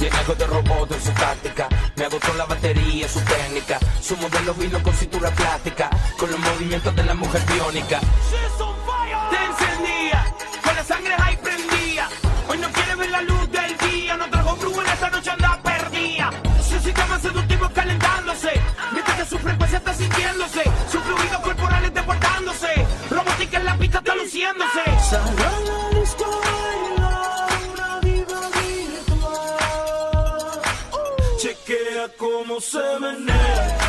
Tiene algo de robot en su táctica. Me agotó la batería, su técnica. Su modelo vino con cintura plástica, con los movimientos de la mujer biónica. Te encendía, con la sangre ahí prendía. Hoy no quiere ver la luz del día. No trajo flujo en esta noche, anda perdida. Su sistema seductivo calentándose, mientras que su frecuencia está sintiéndose. Sus fluidos corporales deportándose. Robótica en la pista está luciéndose. Chequea cómo se menea.